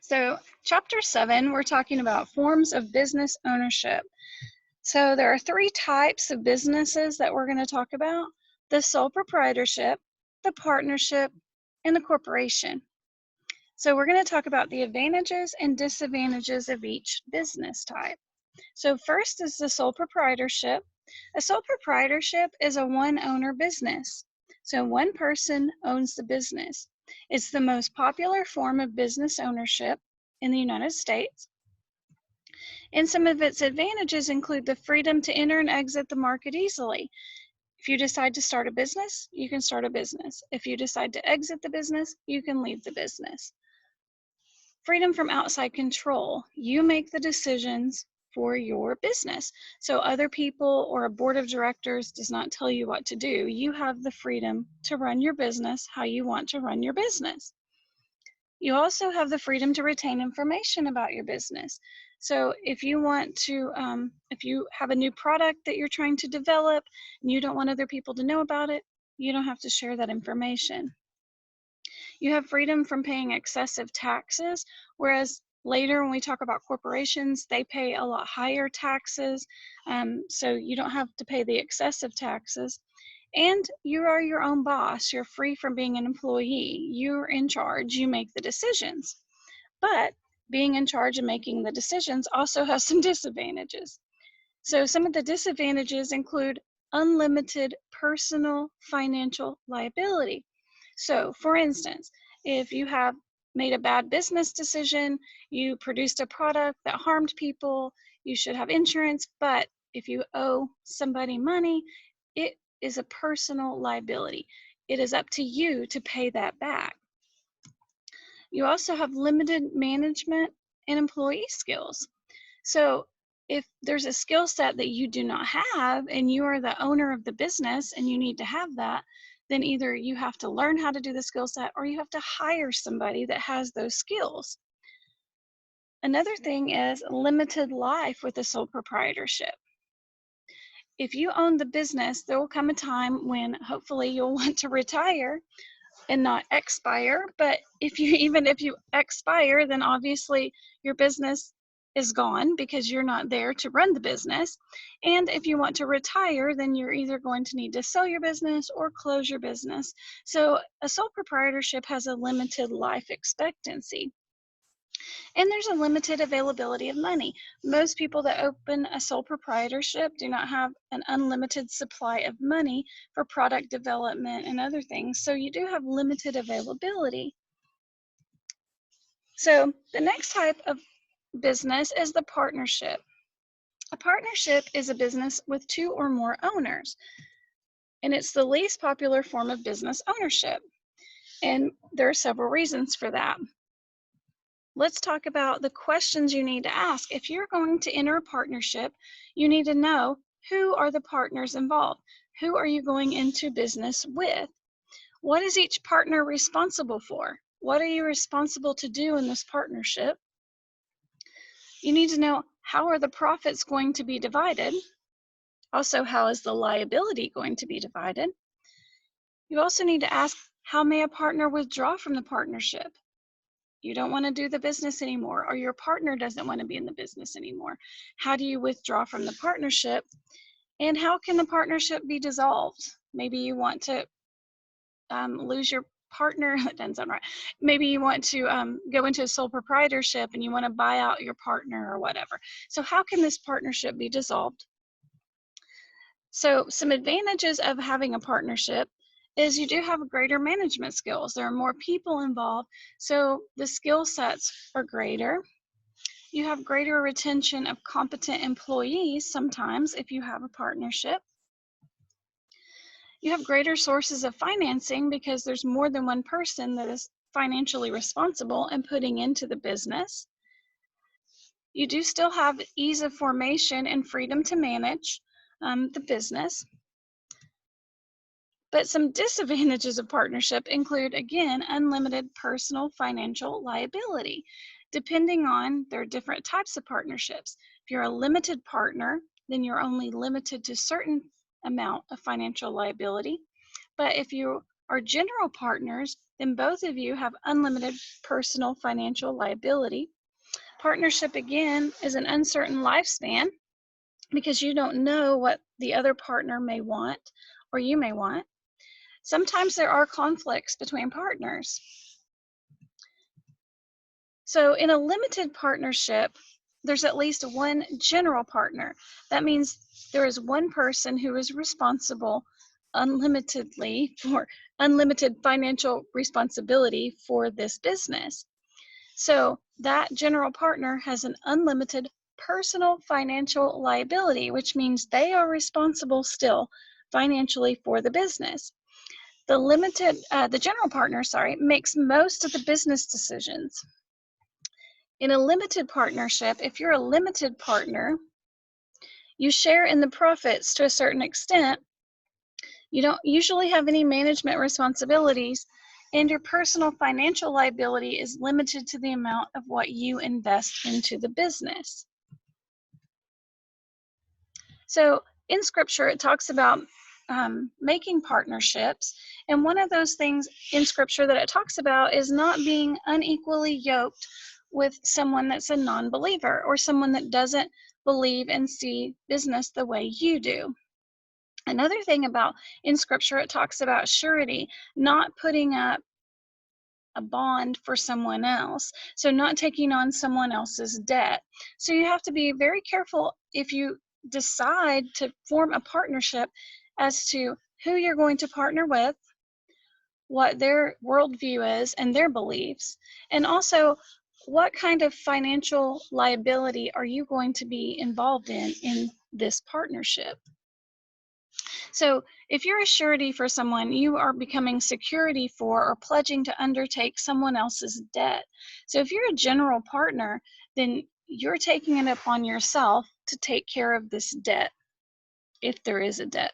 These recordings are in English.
So, Chapter 7, we're talking about forms of business ownership. So, there are three types of businesses that we're going to talk about: the sole proprietorship, the partnership, and the corporation. So, we're going to talk about the advantages and disadvantages of each business type. So, first is the sole proprietorship. A sole proprietorship is a one-owner business. So, one person owns the business. It's the most popular form of business ownership in the United States. And some of its advantages include the freedom to enter and exit the market easily. If you decide to start a business, you can start a business. If you decide to exit the business, you can leave the business. Freedom from outside control. You make the decisions for your business. So other people or a board of directors does not tell you what to do. You have the freedom to run your business how you want to run your business. You also have the freedom to retain information about your business. So if you want to, if you have a new product that you're trying to develop and you don't want other people to know about it, you don't have to share that information. You have freedom from paying excessive taxes, whereas later when we talk about corporations, they pay a lot higher taxes, so you don't have to pay the excessive taxes. And you are your own boss. You're free from being an employee. You're in charge. You make the decisions. But being in charge and making the decisions also has some disadvantages. So some of the disadvantages include unlimited personal financial liability. So for instance, if you have made a bad business decision, you produced a product that harmed people, you should have insurance, but if you owe somebody money, it is a personal liability. It is up to you to pay that back. You also have limited management and employee skills. So if there's a skill set that you do not have and you are the owner of the business and you need to have that, then either you have to learn how to do the skill set or you have to hire somebody that has those skills. Another thing is limited life with a sole proprietorship. If you own the business, there will come a time when hopefully you'll want to retire and not expire. But even if you expire, then obviously your business is gone because you're not there to run the business. And if you want to retire, then you're either going to need to sell your business or close your business. So a sole proprietorship has a limited life expectancy. And there's a limited availability of money. Most people that open a sole proprietorship do not have an unlimited supply of money for product development and other things. So you do have limited availability. So the next type of business is the partnership. A partnership is a business with two or more owners, and it's the least popular form of business ownership. And there are several reasons for that. Let's talk about the questions you need to ask. If you're going to enter a partnership, you need to know who are the partners involved. Who are you going into business with? What is each partner responsible for? What are you responsible to do in this partnership? You need to know how are the profits going to be divided? Also, how is the liability going to be divided? You also need to ask, how may a partner withdraw from the partnership? You don't want to do the business anymore, or your partner doesn't want to be in the business anymore. How do you withdraw from the partnership? And how can the partnership be dissolved? Maybe you want to lose your partner. That doesn't sound right. Maybe you want to go into a sole proprietorship and you want to buy out your partner or whatever. So how can this partnership be dissolved? So some advantages of having a partnership is you do have greater management skills. There are more people involved, so the skill sets are greater. You have greater retention of competent employees sometimes if you have a partnership. You have greater sources of financing because there's more than one person that is financially responsible and putting into the business. You do still have ease of formation and freedom to manage the business. But some disadvantages of partnership include, again, unlimited personal financial liability. Depending on, there are different types of partnerships. If you're a limited partner, then you're only limited to a certain amount of financial liability. But if you are general partners, then both of you have unlimited personal financial liability. Partnership, again, is an uncertain lifespan because you don't know what the other partner may want or you may want. Sometimes there are conflicts between partners. So in a limited partnership, there's at least one general partner. That means there is one person who is responsible unlimitedly for unlimited financial responsibility for this business. So that general partner has an unlimited personal financial liability, which means they are responsible still financially for the business. The general partner, makes most of the business decisions. In a limited partnership, if you're a limited partner, you share in the profits to a certain extent. You don't usually have any management responsibilities, and your personal financial liability is limited to the amount of what you invest into the business. So in Scripture, it talks about making partnerships, and one of those things in Scripture that it talks about is not being unequally yoked with someone that's a non-believer or someone that doesn't believe and see business the way you do. Another thing about in Scripture, it talks about surety, not putting up a bond for someone else, so not taking on someone else's debt. So you have to be very careful if you decide to form a partnership as to who you're going to partner with, what their worldview is and their beliefs, and also what kind of financial liability are you going to be involved in this partnership. So if you're a surety for someone, you are becoming security for or pledging to undertake someone else's debt. So if you're a general partner, then you're taking it upon yourself to take care of this debt, if there is a debt.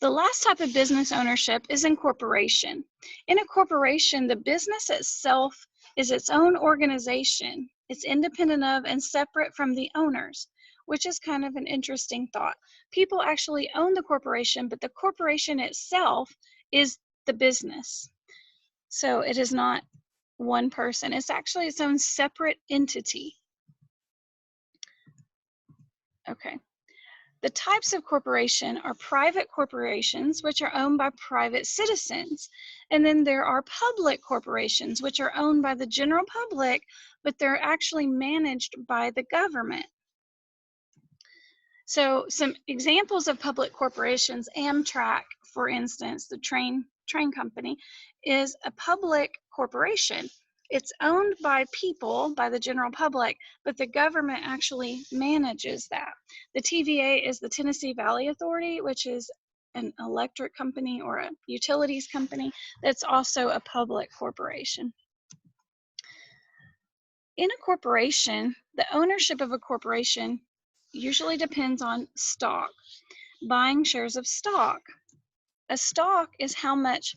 The last type of business ownership is incorporation. In a corporation, the business itself is its own organization. It's independent of and separate from the owners, which is kind of an interesting thought. People actually own the corporation, but the corporation itself is the business. So it is not one person. It's actually its own separate entity. Okay. The types of corporation are private corporations, which are owned by private citizens. And then there are public corporations, which are owned by the general public, but they're actually managed by the government. So some examples of public corporations, Amtrak, for instance, the train company, is a public corporation. It's owned by people, by the general public, but the government actually manages that. The TVA is the Tennessee Valley Authority, which is an electric company or a utilities company that's also a public corporation. In a corporation, the ownership of a corporation usually depends on stock, buying shares of stock. A stock is how much,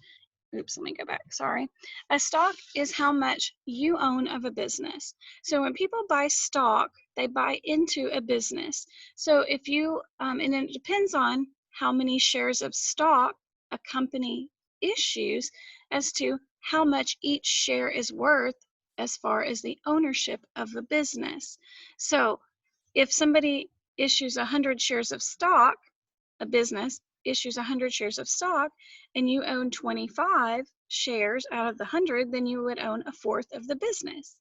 oops, let me go back, sorry. A stock is how much you own of a business. So when people buy stock, they buy into a business. So if you, and it depends on how many shares of stock a company issues as to how much each share is worth as far as the ownership of the business. So if somebody issues 100 shares of stock, a business issues 100 shares of stock, and you own 25 shares out of the 100, then you would own a fourth of the business.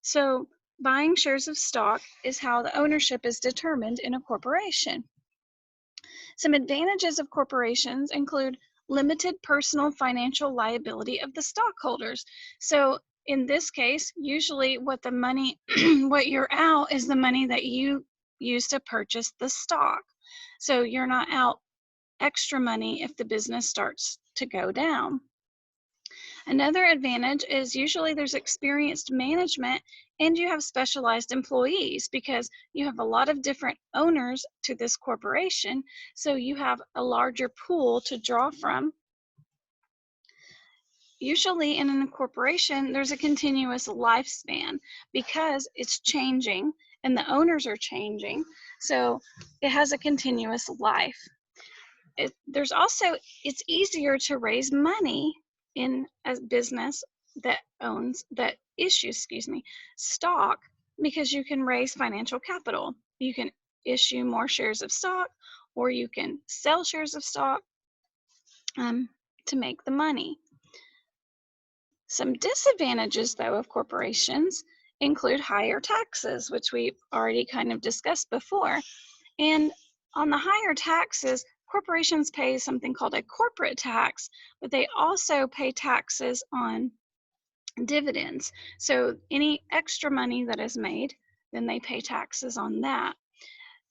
So buying shares of stock is how the ownership is determined in a corporation. Some advantages of corporations include limited personal financial liability of the stockholders. So in this case, usually what the money, what you're out is the money that you use to purchase the stock. So you're not out extra money if the business starts to go down. Another advantage is usually there's experienced management and you have specialized employees because you have a lot of different owners to this corporation, so you have a larger pool to draw from. Usually in a corporation, there's a continuous lifespan because it's changing and the owners are changing, so it has a continuous life. there's also, it's easier to raise money in a business that issues, stock, because you can raise financial capital. You can issue more shares of stock, or you can sell shares of stock um, to make the money. Some disadvantages, though, of corporations include higher taxes, which we've already kind of discussed before. And on the higher taxes, corporations pay something called a corporate tax, but they also pay taxes on dividends. So any extra money that is made, then they pay taxes on that.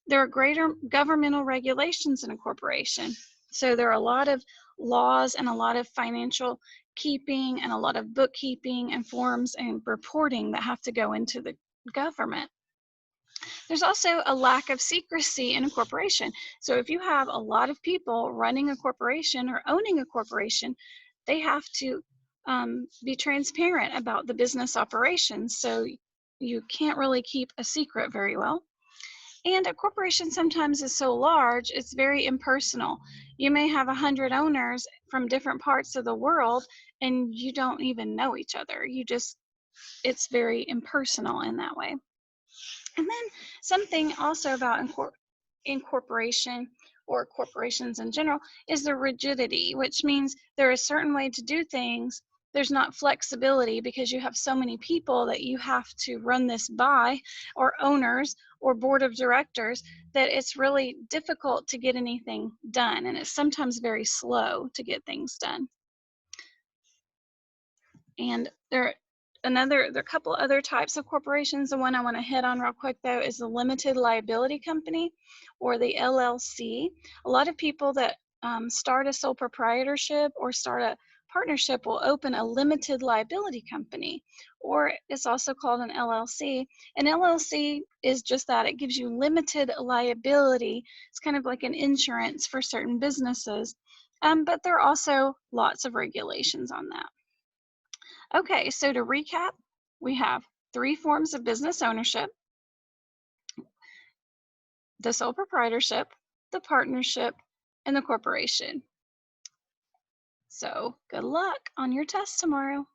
There are greater governmental regulations in a corporation. So there are a lot of laws and a lot of financial keeping and a lot of bookkeeping and forms and reporting that have to go into the government. There's also a lack of secrecy in a corporation. So if you have a lot of people running a corporation or owning a corporation, they have to be transparent about the business operations. So you can't really keep a secret very well. And a corporation sometimes is so large, it's very impersonal. You may have 100 owners from different parts of the world, and you don't even know each other. It's very impersonal in that way. And then something also about incorporation or corporations in general is the rigidity, which means there is a certain way to do things. There's not flexibility because you have so many people that you have to run this by, or owners or board of directors, that it's really difficult to get anything done, and it's sometimes very slow to get things done. And there are a couple other types of corporations. The one I want to hit on real quick, though, is the limited liability company, or the LLC. A lot of people that start a sole proprietorship or start a partnership will open a limited liability company, or it's also called an LLC. An LLC is just that. It gives you limited liability. It's kind of like an insurance for certain businesses, but there are also lots of regulations on that. Okay, so to recap, we have 3 forms of business ownership: the sole proprietorship, the partnership, and the corporation. So good luck on your test tomorrow.